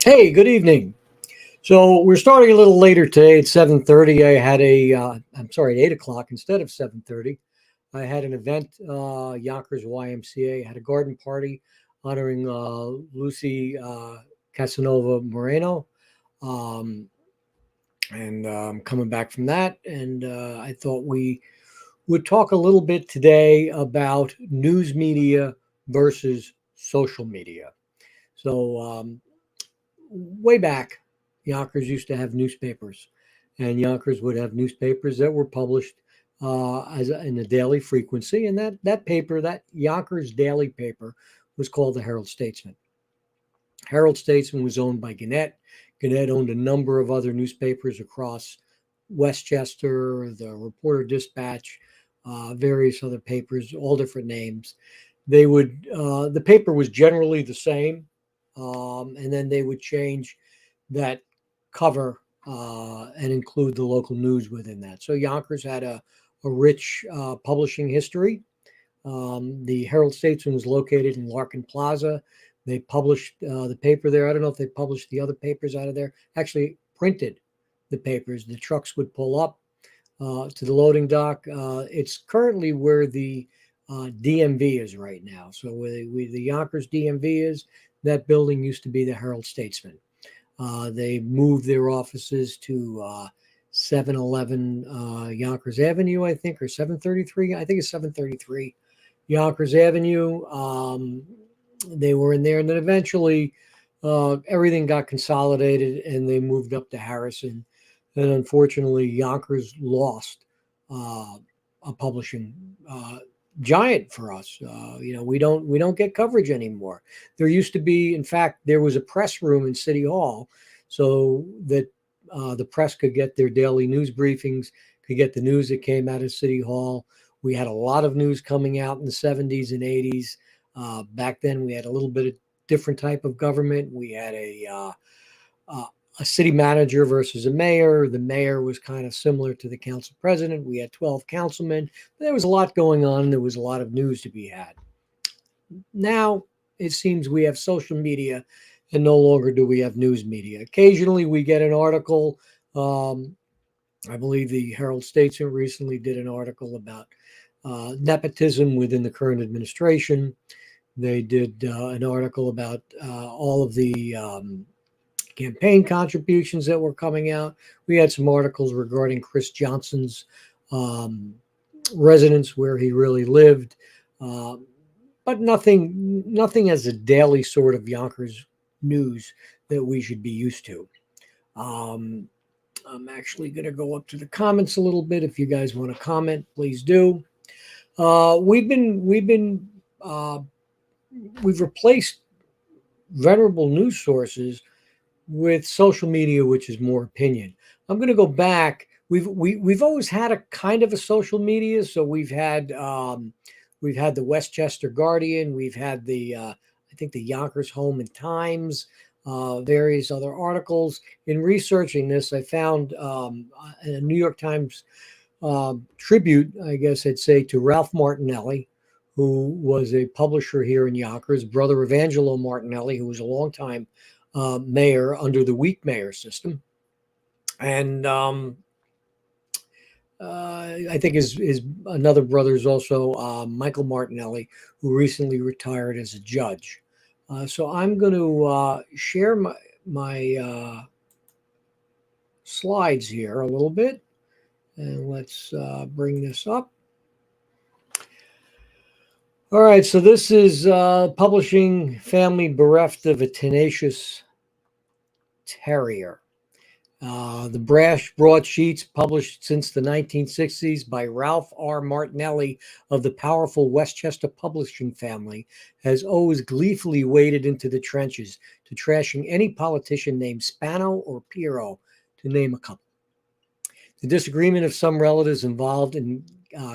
Hey, good evening. So we're starting a little later today at 7:30. I had I'm sorry, at 8 o'clock instead of 7:30. I had an event, Yonkers YMCA had a garden party honoring Lucy Casanova Moreno. Um, and I'm coming back from that. And I thought we would talk a little bit today about news media versus social media. So way back, Yonkers used to have newspapers, and Yonkers would have newspapers that were published in a daily frequency. And that paper, that Yonkers daily paper, was called the Herald Statesman. Herald Statesman was owned by Gannett. Gannett owned a number of other newspapers across Westchester, the Reporter Dispatch, various other papers, all different names. The paper was generally the same, and then they would change that cover and include the local news within that. So Yonkers had a rich publishing history. The Herald Statesman was located in Larkin Plaza. They published the paper there. I don't know if they published the other papers out of there. Actually, printed the papers. The trucks would pull up to the loading dock. It's currently where the DMV is right now. So where the Yonkers DMV is, that building used to be the Herald Statesman. They moved their offices to 711 Yonkers Avenue, I think, or 733. I think it's 733 Yonkers Avenue. They were in there, and then eventually everything got consolidated, and they moved up to Harrison. And unfortunately, Yonkers lost a publishing giant for us. We don't get coverage anymore. There used to be, in fact, there was a press room in City Hall, so that the press could get their daily news briefings, could get the news that came out of City Hall. We had a lot of news coming out in the 70s and 80s. Back then, we had a little bit of different type of government. We had a city manager versus a mayor. The mayor was kind of similar to the council president. We had 12 councilmen. There was a lot going on, and there was a lot of news to be had. Now, it seems we have social media, and no longer do we have news media. Occasionally, we get an article. I believe the Herald Statesman recently did an article about nepotism within the current administration. They did an article about all of the campaign contributions that were coming out. We had some articles regarding Chris Johnson's residence, where he really lived, but nothing as a daily sort of Yonkers news that we should be used to. I'm actually going to go up to the comments a little bit. If you guys want to comment, please do. We've replaced venerable news sources with social media, which is more opinion. I'm going to go back. We've always had a kind of a social media. So we've had the Westchester Guardian. We've had I think the Yonkers Home and Times, various other articles. In researching this, I found a New York Times tribute, I guess I'd say, to Ralph Martinelli, who was a publisher here in Yonkers, brother of Angelo Martinelli, who was a longtime mayor under the weak mayor system. And I think his another brother is also Michael Martinelli, who recently retired as a judge. So I'm going to share my slides here a little bit, and let's bring this up. All right, so this is publishing family bereft of a tenacious terrier. The brash broadsheets, published since the 1960s by Ralph R. Martinelli of the powerful Westchester publishing family, has always gleefully waded into the trenches to trashing any politician named Spano or Piero, to name a couple. The disagreement of some relatives involved in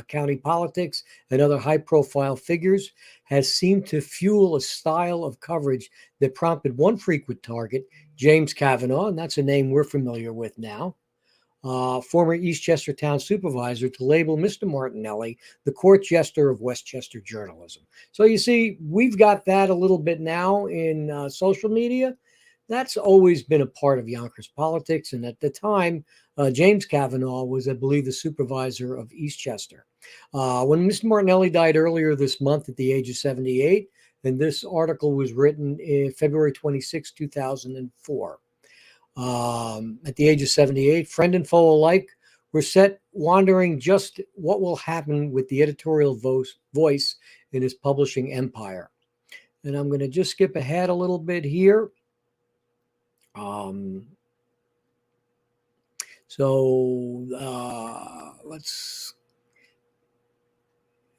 county politics and other high-profile figures has seemed to fuel a style of coverage that prompted one frequent target, James Kavanaugh, and that's a name we're familiar with now, former Eastchester town supervisor, to label Mr. Martinelli the court jester of Westchester journalism. So you see, we've got that a little bit now in social media. that's always been a part of Yonkers politics. And at the time, James Kavanaugh was, I believe, the supervisor of Eastchester. When Mr. Martinelli died earlier this month at the age of 78, and this article was written in February 26, 2004. At the age of 78, friend and foe alike were set wondering just what will happen with the editorial voice in his publishing empire. And I'm going to just skip ahead a little bit here.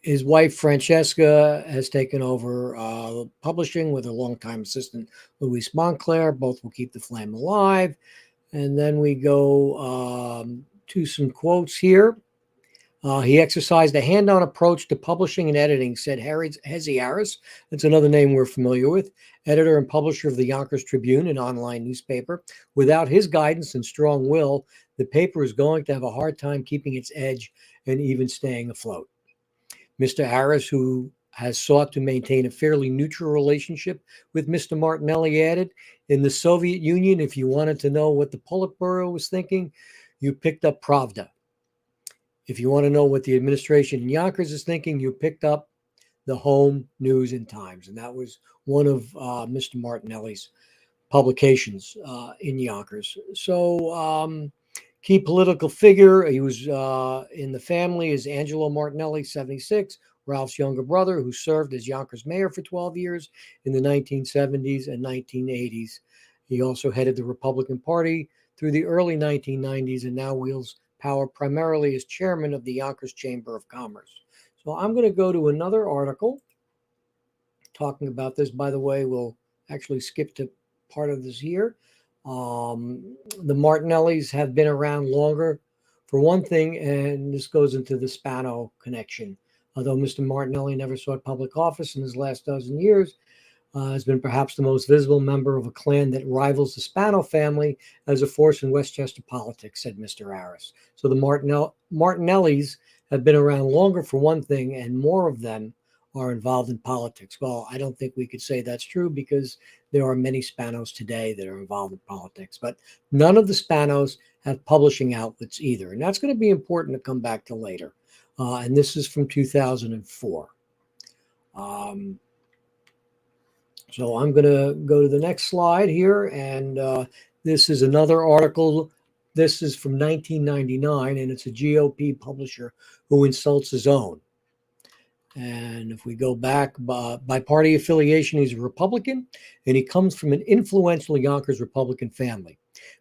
His wife, Francesca, has taken over publishing with her longtime assistant, Luis Montclair. Both will keep the flame alive. And then we go to some quotes here. He exercised a hand-on approach to publishing and editing, said Hezi Harris. That's another name we're familiar with, editor and publisher of the Yonkers Tribune, an online newspaper. Without his guidance and strong will, the paper is going to have a hard time keeping its edge and even staying afloat. Mr. Harris, who has sought to maintain a fairly neutral relationship with Mr. Martinelli, added, in the Soviet Union, if you wanted to know what the Politburo was thinking, you picked up Pravda. If you want to know what the administration in Yonkers is thinking, you picked up the Home, News, and Times. And that was one of Mr. Martinelli's publications in Yonkers. So key political figure, he was in the family is Angelo Martinelli, 76, Ralph's younger brother, who served as Yonkers mayor for 12 years in the 1970s and 1980s. He also headed the Republican Party through the early 1990s and now wields power primarily as chairman of the Yonkers Chamber of Commerce. So I'm going to go to another article talking about this. By the way, we'll actually skip to part of this here. The Martinellis have been around longer, for one thing, and this goes into the Spano connection. Although Mr. Martinelli never sought public office in his last dozen years, has been perhaps the most visible member of a clan that rivals the Spano family as a force in Westchester politics, said Mr. Harris. So the Martinellis have been around longer, for one thing, and more of them are involved in politics. Well, I don't think we could say that's true because there are many Spanos today that are involved in politics, but none of the Spanos have publishing outlets either. And that's going to be important to come back to later. And this is from 2004. So I'm going to go to the next slide here. And this is another article. This is from 1999, and it's a GOP publisher who insults his own. And if we go back by party affiliation, he's a Republican, and he comes from an influential Yonkers Republican family.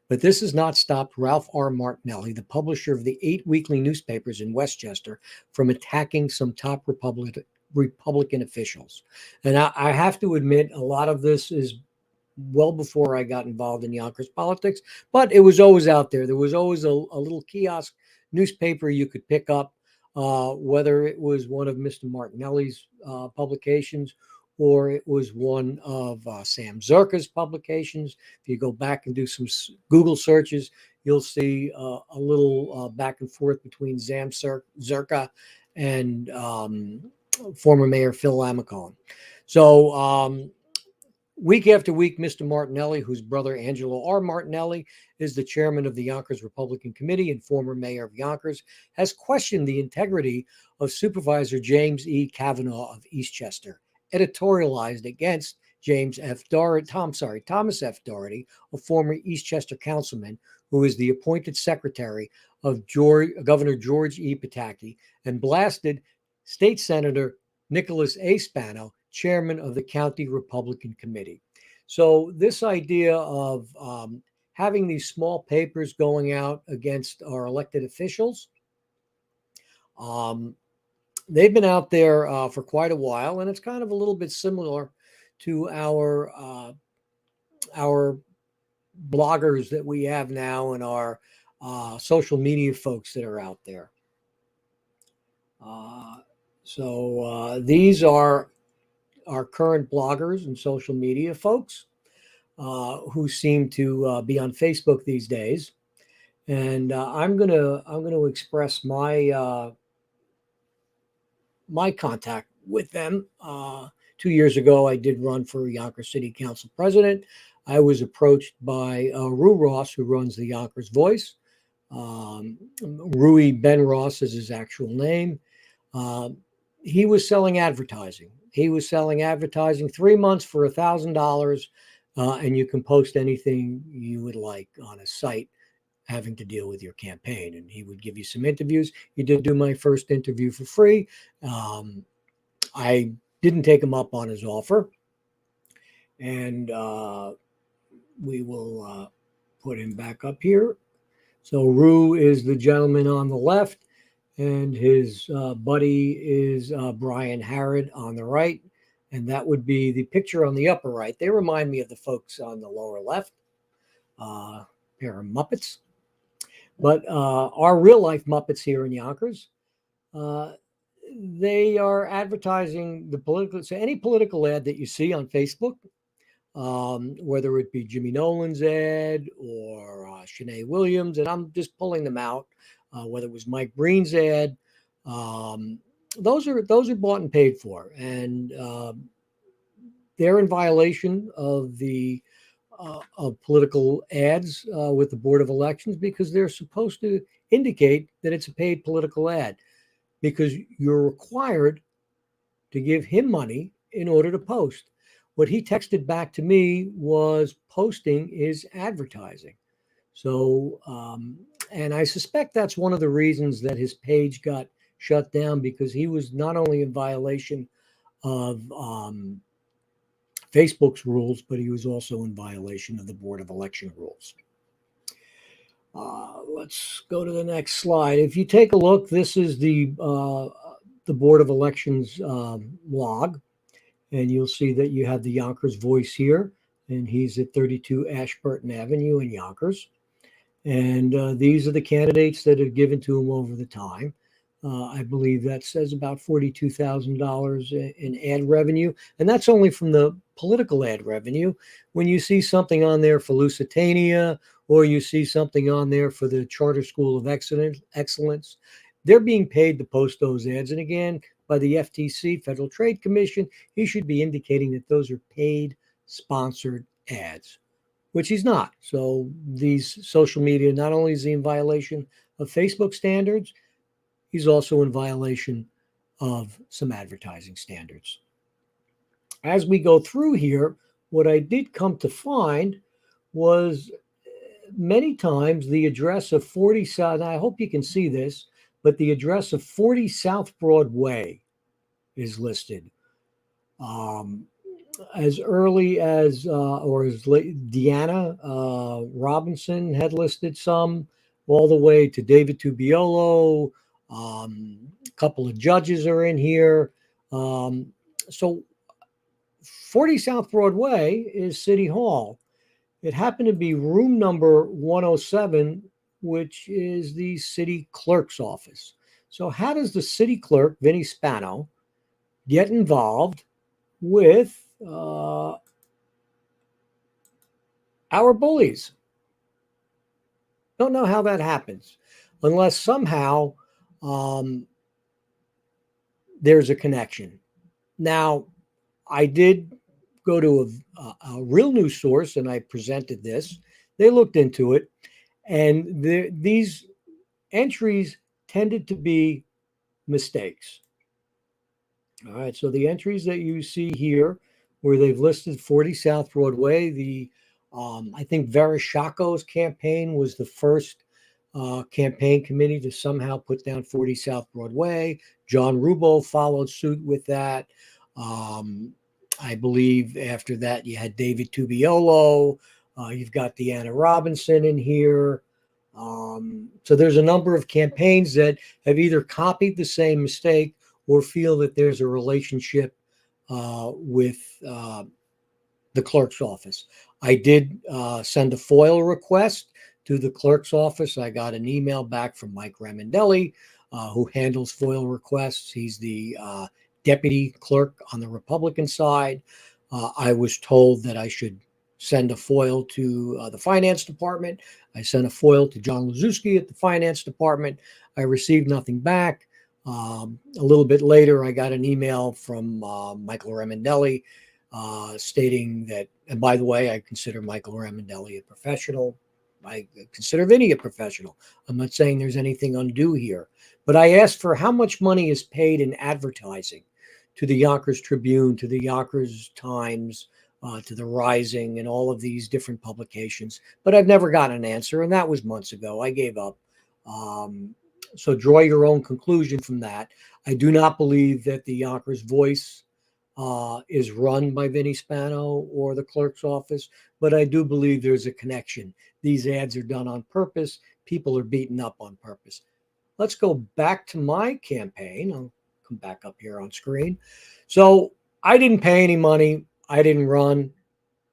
But this has not stopped Ralph R. Martinelli, the publisher of the 8 weekly newspapers in Westchester, from attacking some top Republican officials. And I have to admit, a lot of this is well before I got involved in Yonkers politics, but it was always out there. There was always a little kiosk newspaper you could pick up, whether it was one of Mr. Martinelli's publications or it was one of Sam Zerka's publications. If you go back and do some Google searches, you'll see a little back and forth between Sam Zerka and former Mayor Phil Lamacone. So week after week, Mr. Martinelli, whose brother Angelo R. Martinelli is the chairman of the Yonkers Republican Committee and former mayor of Yonkers, has questioned the integrity of Supervisor James E. Kavanaugh of Eastchester, editorialized against Thomas F. Doherty, a former Eastchester councilman who is the appointed secretary of Governor George E. Pataki, and blasted State Senator Nicholas A. Spano, chairman of the County Republican Committee. So this idea of having these small papers going out against our elected officials, they've been out there for quite a while, and it's kind of a little bit similar to our bloggers that we have now and our social media folks that are out there. So these are our current bloggers and social media folks who seem to be on Facebook these days, and I'm gonna express my my contact with them. 2 years ago, I did run for Yonkers City Council president. I was approached by Rue Ross, who runs the Yonkers Voice. Rui Ben Ross is his actual name. He was selling advertising. He was selling advertising 3 months for $1,000, and you can post anything you would like on a site having to deal with your campaign. And he would give you some interviews. He did do my first interview for free. I didn't take him up on his offer, and we will put him back up here. So Rue is the gentleman on the left, and his buddy is Brian Harrod on the right, and that would be the picture on the upper right. They remind me of the folks on the lower left, pair of Muppets. But our real life Muppets here in Yonkers, they are advertising the political. So any political ad that you see on Facebook, whether it be Jimmy Nolan's ad or Shanae Williams, and I'm just pulling them out, whether it was Mike Breen's ad, those are bought and paid for, and they're in violation of the of political ads with the Board of Elections, because they're supposed to indicate that it's a paid political ad, because you're required to give him money in order to post. What he texted back to me was posting is advertising. So, and I suspect that's one of the reasons that his page got shut down, because he was not only in violation of Facebook's rules, but he was also in violation of the Board of Election rules. Let's go to the next slide. If you take a look, this is the Board of Elections log. And you'll see that you have the Yonkers Voice here, and he's at 32 Ashburton Avenue in Yonkers. And these are the candidates that are given to him over the time. I believe that says about $42,000 in ad revenue, and that's only from the political ad revenue. When you see something on there for Lusitania, or you see something on there for the Charter School of Excellence, they're being paid to post those ads. And again, by the FTC, Federal Trade Commission, he should be indicating that those are paid sponsored ads, which he's not. So these social media, not only is he in violation of Facebook standards, he's also in violation of some advertising standards. As we go through here, what I did come to find was many times the address of 40 South, and I hope you can see this, but the address of 40 South Broadway is listed. As early as, or as late, Deanna Robinson had listed some, all the way to David Tubiolo. A couple of judges are in here. So 40 South Broadway is City Hall. It happened to be room number 107, which is the city clerk's office. So how does the city clerk, Vinnie Spano, get involved with our bullies? Don't know how that happens, unless somehow there's a connection. Now, I did go to a real news source, and I presented this. They looked into it, and these entries tended to be mistakes. All right, so the entries that you see here, where they've listed 40 South Broadway, I think Vereshchako's campaign was the first campaign committee to somehow put down 40 South Broadway. John Rubo followed suit with that. I believe after that you had David Tubiolo. You've got Deanna Robinson in here. So there's a number of campaigns that have either copied the same mistake or feel that there's a relationship with the clerk's office. I did send a FOIL request to the clerk's office. I got an email back from Mike Remendelli, who handles FOIL requests. He's the deputy clerk on the Republican side. I was told that I should send a FOIL to the finance department. I sent a FOIL to John Lazuski at the finance department. I received nothing back. A little bit later, I got an email from Michael Remendelli stating that, and by the way, I consider Michael Ramondelli a professional. I consider Vinny a professional. I'm not saying there's anything undue here, but I asked for how much money is paid in advertising to the Yonkers Tribune, to the Yonkers Times, to the Rising, and all of these different publications. But I've never gotten an answer, and that was months ago. I gave up. So draw your own conclusion from that. I do not believe that the Yonkers Voice is run by Vinny Spano or the clerk's office, but I do believe there's a connection. These ads are done on purpose. People are beaten up on purpose. Let's go back to my campaign. I'll come back up here on screen. So I didn't pay any money. I didn't run.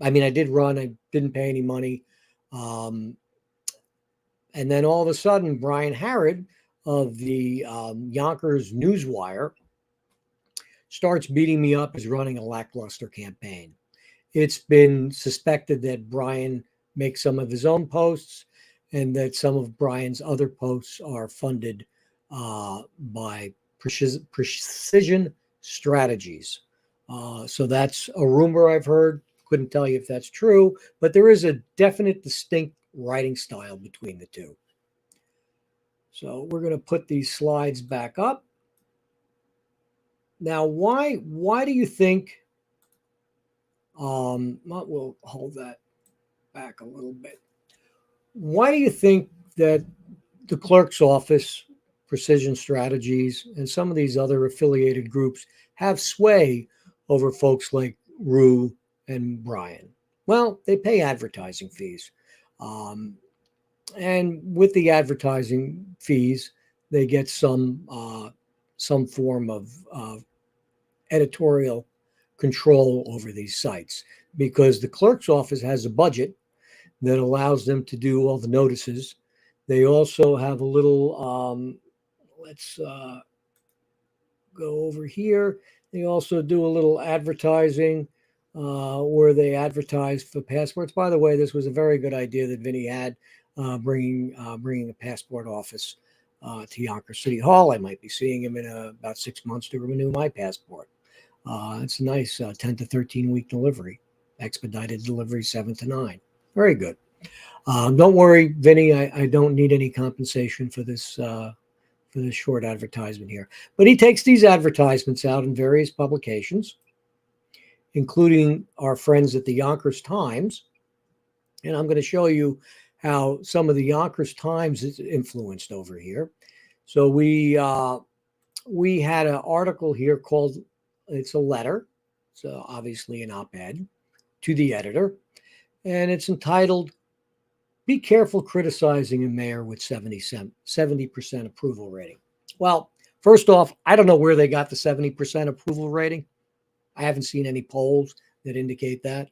I mean, I did run. I didn't pay any money. And then all of a sudden, Brian Harrod of the Yonkers Newswire starts beating me up as running a lackluster campaign. It's been suspected that Brian makes some of his own posts and that some of Brian's other posts are funded by Precision Strategies. So that's a rumor I've heard. Couldn't tell you if that's true, but there is a definite, distinct writing style between the two. So we're going to put these slides back up. Now, why do you think, we'll hold that back a little bit. Why do you think that the clerk's office, Precision Strategies, and some of these other affiliated groups have sway over folks like Rue and Brian? Well, they pay advertising fees. And with the advertising fees, they get some form of editorial control over these sites, because the clerk's office has a budget that allows them to do all the notices. They also have a little, let's go over here. They also do a little advertising where they advertise for passports. By the way, this was a very good idea that Vinny had, bringing a passport office to Yonkers City Hall. I might be seeing him in about 6 months to renew my passport. It's a nice 10 to 13 week delivery, expedited delivery 7 to 9. Very good. Don't worry, Vinny, I don't need any compensation for this short advertisement here. But he takes these advertisements out in various publications, including our friends at the Yonkers Times. And I'm going to show you how some of the Yonkers Times is influenced over here. So we had an article here called, it's a letter, so obviously an op-ed to the editor, and it's entitled, "Be Careful Criticizing a Mayor with 70% Approval Rating." Well, first off, I don't know where they got the 70% approval rating. I haven't seen any polls that indicate that,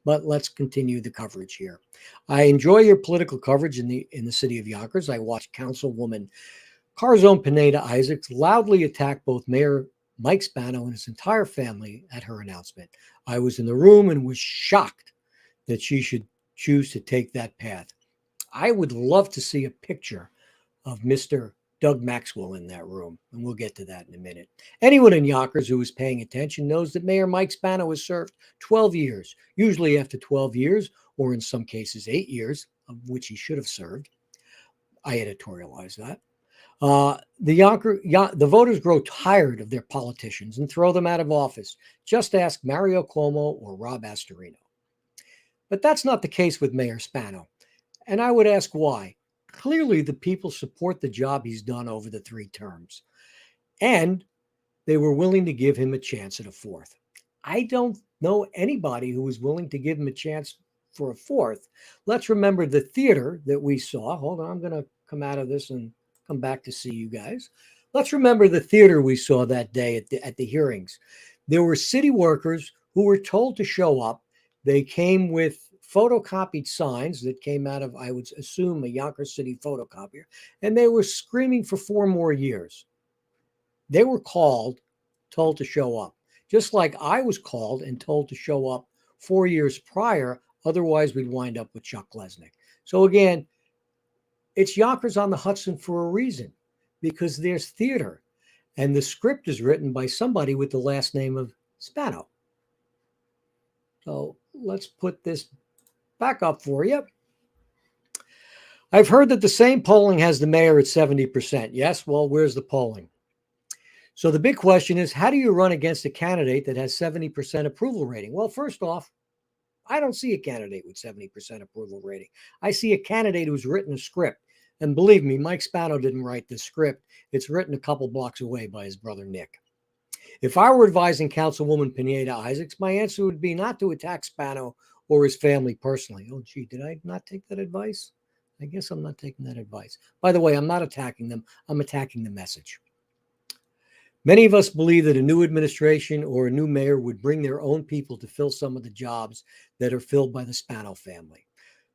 but let's continue the coverage here. I enjoy your political coverage in the city of Yonkers. I watched Councilwoman Carzone Pineda Isaacs loudly attack both Mayor Mike Spano and his entire family at her announcement. I was in the room and was shocked that she should choose to take that path. I would love to see a picture of Mr. Doug Maxwell in that room, and we'll get to that in a minute. Anyone in Yonkers who is paying attention knows that Mayor Mike Spano has served 12 years, usually after 12 years, or in some cases 8 years, of which he should have served. I editorialize that. The voters grow tired of their politicians and throw them out of office. Just ask Mario Cuomo or Rob Astorino. But that's not the case with Mayor Spano. And I would ask why. Clearly, the people support the job he's done over the 3 terms. And they were willing to give him a chance at a 4th. I don't know anybody who was willing to give him a chance for a 4th. Let's remember the theater that we saw. Hold on, I'm going to come out of this and come back to see you guys. Let's remember the theater we saw that day at the hearings. There were city workers who were told to show up. They came with photocopied signs that came out of, I would assume, a Yonkers City photocopier, and they were screaming for 4 more years. They were called, told to show up, just like I was called and told to show up 4 years prior. Otherwise, we'd wind up with Chuck Lesnick. So again, it's Yonkers on the Hudson for a reason, because there's theater, and the script is written by somebody with the last name of Spano. So let's put this back up for you. I've heard that the same polling has the mayor at 70%. Yes, well, where's the polling? So the big question is, how do you run against a candidate that has 70% approval rating? Well, first off, I don't see a candidate with 70% approval rating. I see a candidate who's written a script. And believe me, Mike Spano didn't write this script. It's written a couple blocks away by his brother, Nick. If I were advising Councilwoman Pineda Isaacs, my answer would be not to attack Spano or his family personally. Oh, gee, did I not take that advice? I guess I'm not taking that advice. By the way, I'm not attacking them. I'm attacking the message. Many of us believe that a new administration or a new mayor would bring their own people to fill some of the jobs that are filled by the Spano family.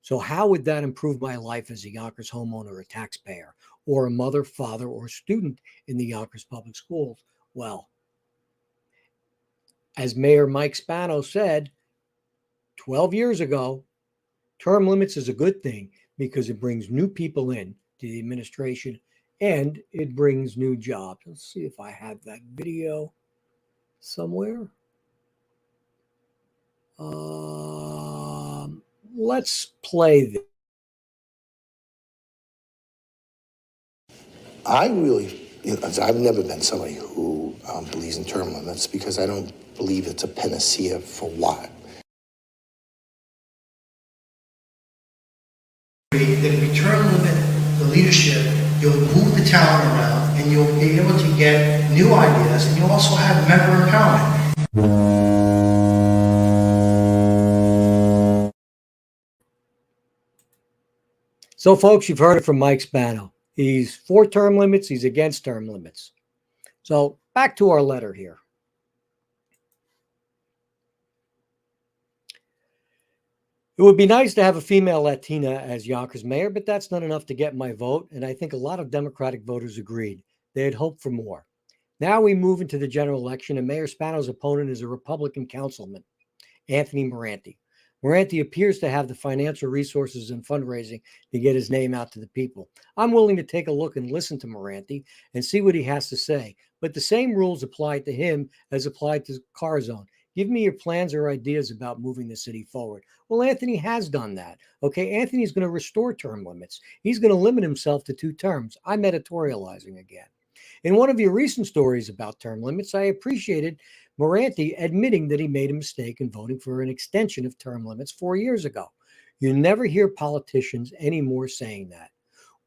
So how would that improve my life as a Yonkers homeowner or taxpayer or a mother, father, or student in the Yonkers Public Schools? Well, as Mayor Mike Spano said 12 years ago, term limits is a good thing because it brings new people in to the administration and it brings new jobs. Let's see if I have that video somewhere. Let's play this. I've never been somebody who believes in term limits because I don't believe it's a panacea for what. If we term limit the leadership, you'll move the talent around and you'll be able to get new ideas and you'll also have member empowerment. So folks, you've heard it from Mike Spano. He's for term limits. He's against term limits. So back to our letter here. It would be nice to have a female Latina as Yonkers mayor, but that's not enough to get my vote. And I think a lot of Democratic voters agreed. They had hoped for more. Now we move into the general election, and Mayor Spano's opponent is a Republican councilman, Anthony Moranti. Moranti appears to have the financial resources and fundraising to get his name out to the people. I'm willing to take a look and listen to Moranti and see what he has to say. But the same rules apply to him as applied to Carzone. Give me your plans or ideas about moving the city forward. Well, Anthony has done that. Okay, Anthony's going to restore term limits. He's going to limit himself to 2 terms. I'm editorializing again. In one of your recent stories about term limits, I appreciated Moranti admitting that he made a mistake in voting for an extension of term limits 4 years ago. You never hear politicians anymore saying that.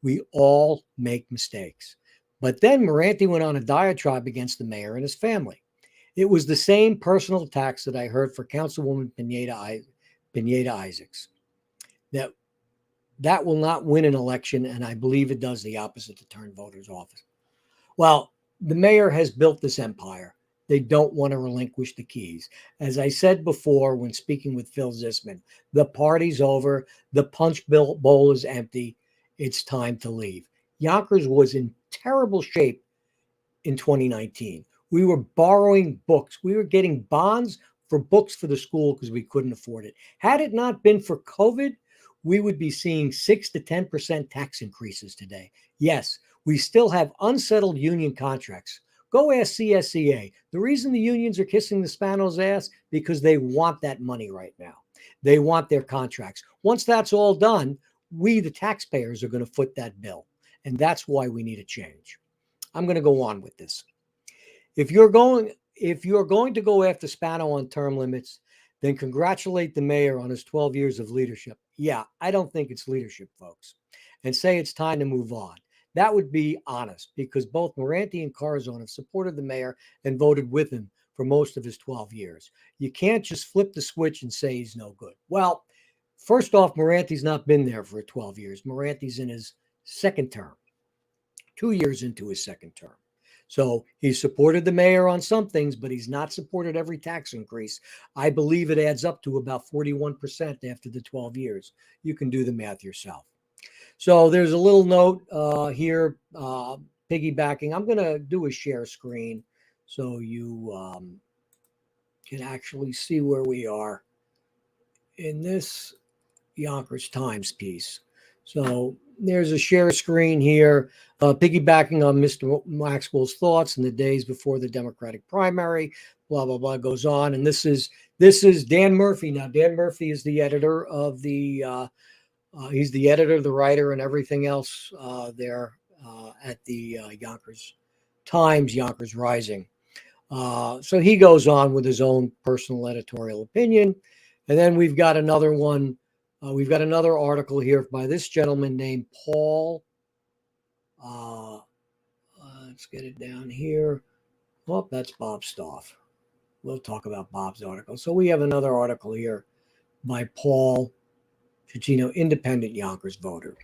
We all make mistakes. But then Moranti went on a diatribe against the mayor and his family. It was the same personal attacks that I heard for Councilwoman Pineda Isaacs. That will not win an election, and I believe it does the opposite to turn voters off. Well, the mayor has built this empire. They don't want to relinquish the keys. As I said before when speaking with Phil Zisman, the party's over. The punch bowl is empty. It's time to leave. Yonkers was in terrible shape in 2019. We were borrowing books. We were getting bonds for books for the school because we couldn't afford it. Had it not been for COVID, we would be seeing 6 to 10% tax increases today. Yes, we still have unsettled union contracts. Go ask CSEA. The reason the unions are kissing the Spano's ass, because they want that money right now. They want their contracts. Once that's all done, we, the taxpayers, are going to foot that bill. And that's why we need a change. I'm going to go on with this. If you're going to go after Spano on term limits, then congratulate the mayor on his 12 years of leadership. Yeah, I don't think it's leadership, folks. And say it's time to move on. That would be honest, because both Moranti and Carzone have supported the mayor and voted with him for most of his 12 years. You can't just flip the switch and say he's no good. Well, first off, Moranti's not been there for 12 years. Moranti's in his second term, 2 years into his second term. So he supported the mayor on some things, but he's not supported every tax increase. I believe it adds up to about 41% after the 12 years. You can do the math yourself. So there's a little note here, piggybacking. I'm going to do a share screen so you can actually see where we are in this Yonkers Times piece. So there's a share screen here, piggybacking on Mr. Maxwell's thoughts in the days before the Democratic primary, blah, blah, blah, goes on. And this is This is Dan Murphy. Now, Dan Murphy is the editor of he's the editor, the writer, and everything else there at the Yonkers Times, Yonkers Rising. So he goes on with his own personal editorial opinion. And then we've got another one. We've got another article here by this gentleman named Paul. Let's get it down here. Oh, that's Bob Stoff. We'll talk about Bob's article. So we have another article here by Paul Cicino, independent Yonkers voter.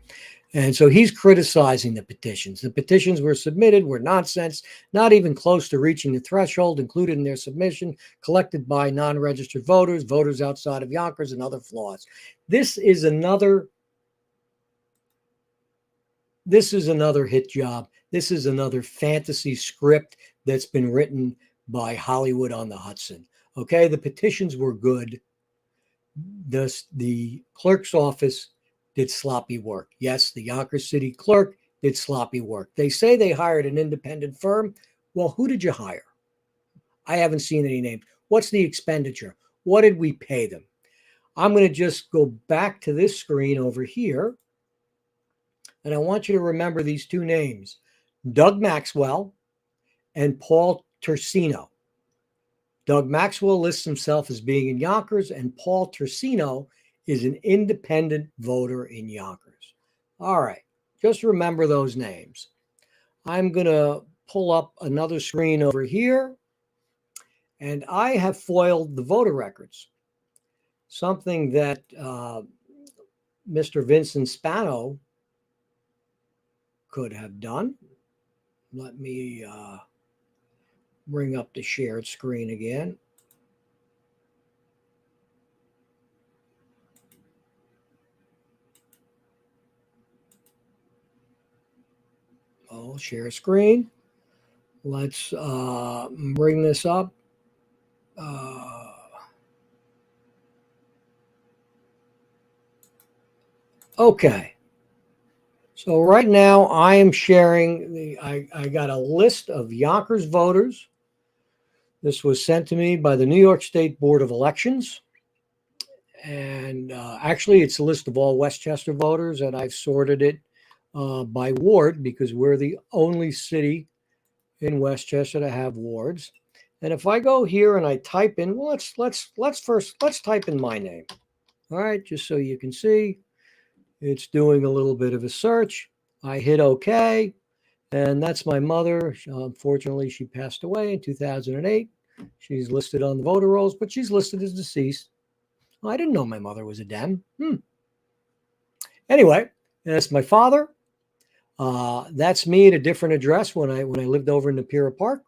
And so he's criticizing the petitions. The petitions were submitted were nonsense, not even close to reaching the threshold included in their submission, collected by non-registered voters, voters outside of Yonkers, and other flaws. This is another hit job. This is another fantasy script that's been written by Hollywood on the Hudson. Okay, the petitions were good. The clerk's office did sloppy work. Yes, the Yonkers City clerk did sloppy work. They say they hired an independent firm. Well, who did you hire? I haven't seen any names. What's the expenditure? What did we pay them? I'm going to just go back to this screen over here. And I want you to remember these two names, Doug Maxwell and Paul Tercino. Doug Maxwell lists himself as being in Yonkers, and Paul Tercino is an independent voter in Yonkers. All right, just remember those names. I'm going to pull up another screen over here, and I have foiled the voter records, something that Mr. Vincent Spano could have done. Let me bring up the shared screen again. Oh, share screen. Let's bring this up. Okay. So right now I am sharing I got a list of Yonkers voters. This was sent to me by the New York State Board of Elections. And actually it's a list of all Westchester voters, and I've sorted it by ward because we're the only city in Westchester to have wards. And if I go here and I type in, well, let's type in my name. All right, just so you can see. It's doing a little bit of a search. I hit OK, and that's my mother. Unfortunately, she passed away in 2008. She's listed on the voter rolls, but she's listed as deceased. I didn't know my mother was a Dem. Anyway, that's my father. That's me at a different address when I lived over in Napier Park.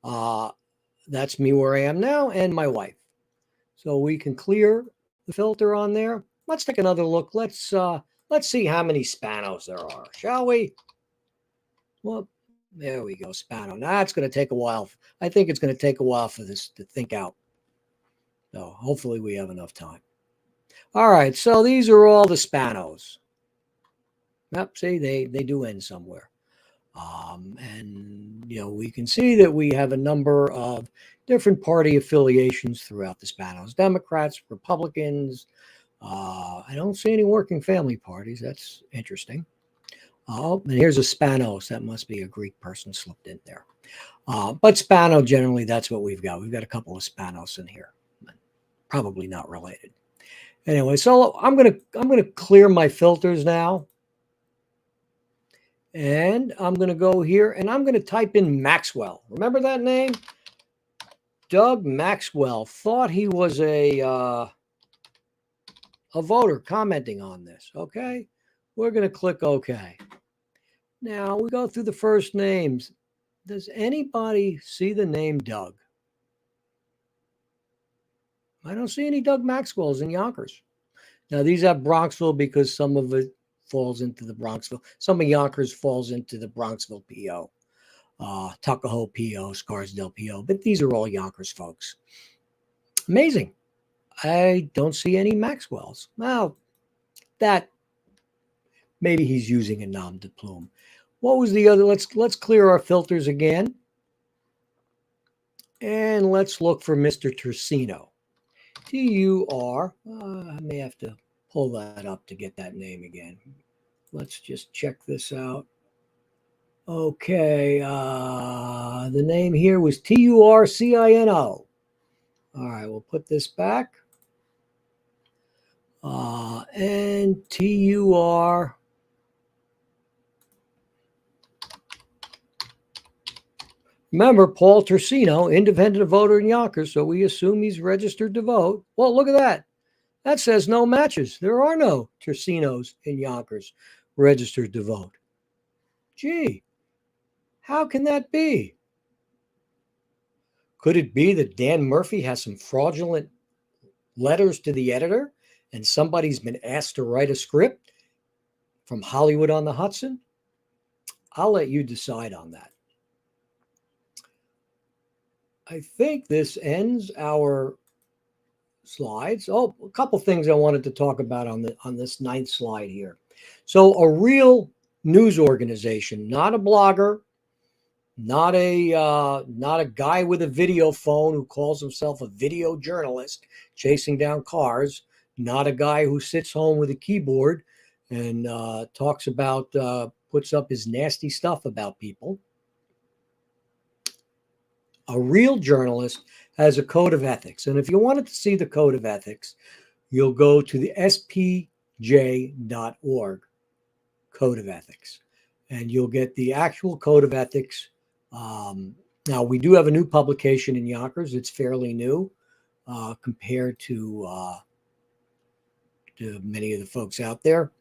That's me where I am now, and my wife. So we can clear the filter on there. Let's take another look. Let's see how many Spanos there are, shall we? Well, there we go, Spano. Now it's going to take a while. I think it's going to take a while for this to think out. So hopefully we have enough time. All right, so these are all the Spanos. Yep, see, they do end somewhere. And, you know, we can see that we have a number of different party affiliations throughout the Spanos. Democrats, Republicans. I don't see any working family parties. That's interesting. Oh, and here's a Spanos. That must be a Greek person slipped in there. But Spano, generally, that's what we've got. We've got a couple of Spanos in here. Probably not related. Anyway, so I'm gonna clear my filters now. And I'm going to go here and I'm going to type in Maxwell. Remember that name? Doug Maxwell. Thought he was a voter commenting on this. Okay. We're going to click OK. Now we go through the first names. Does anybody see the name Doug? I don't see any Doug Maxwells in Yonkers. Now these have Bronxville because some of it falls into the Bronxville. Some of Yonkers falls into the Bronxville PO, Tuckahoe PO, Scarsdale PO, but these are all Yonkers folks. Amazing. I don't see any Maxwells. Well, that maybe he's using a nom de plume. What was the other? Let's clear our filters again. And let's look for Mr. Tursino. Tur. I may have to pull that up to get that name again. Let's just check this out. Okay, the name here was Turcino. All right, we'll put this back. And Tur. Remember, Paul Tursino, independent voter in Yonkers, so we assume he's registered to vote. Well, look at that. That says no matches. There are no Turcinos in Yonkers registered to vote. Gee, how can that be? Could it be that Dan Murphy has some fraudulent letters to the editor and somebody's been asked to write a script from Hollywood on the Hudson? I'll let you decide on that. I think this ends our slides. Oh, a couple things I wanted to talk about on this 9th slide here. So a real news organization, not a blogger, not a guy with a video phone who calls himself a video journalist chasing down cars, not a guy who sits home with a keyboard and talks about puts up his nasty stuff about people. A real journalist has a code of ethics. And if you wanted to see the code of ethics, you'll go to the spj.org code of ethics, and you'll get the actual code of ethics. Now, we do have a new publication in Yonkers. It's fairly new compared to many of the folks out there.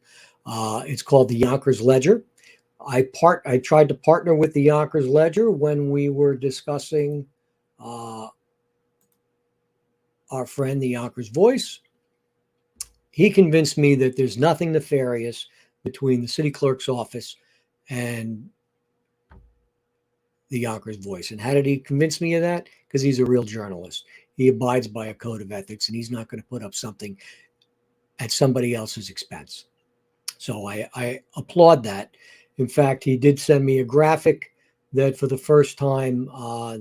It's called the Yonkers Ledger. I tried to partner with the Yonkers Ledger when we were discussing our friend, the Yonkers Voice. He convinced me that there's nothing nefarious between the city clerk's office and the Yonkers Voice. And how did he convince me of that? Because he's a real journalist. He abides by a code of ethics, and he's not going to put up something at somebody else's expense. So I applaud that. In fact, he did send me a graphic that for the first time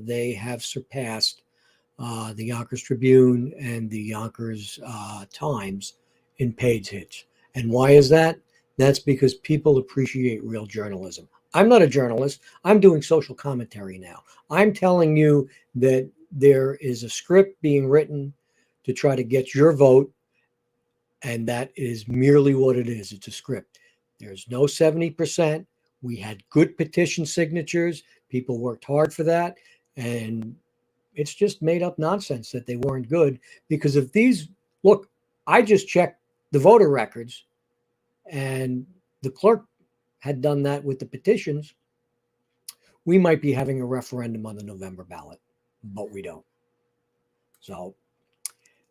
they have surpassed the Yonkers Tribune and the Yonkers Times in page hits. And why is that? That's because people appreciate real journalism. I'm not a journalist. I'm doing social commentary now. I'm telling you that there is a script being written to try to get your vote, and that is merely what it is. It's a script. There's no 70%. We had good petition signatures. People worked hard for that. And it's just made up nonsense that they weren't good. Because if these, look, I just checked the voter records, and the clerk had done that with the petitions, we might be having a referendum on the November ballot, but we don't. So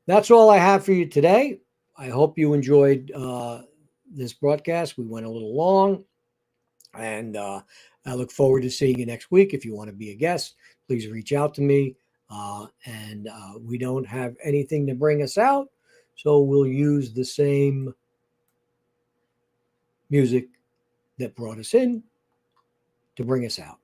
that's all I have for you today. I hope you enjoyed this broadcast. We went a little long, and I look forward to seeing you next week. If you want to be a guest, please reach out to me. We don't have anything to bring us out, so we'll use the same music that brought us in to bring us out.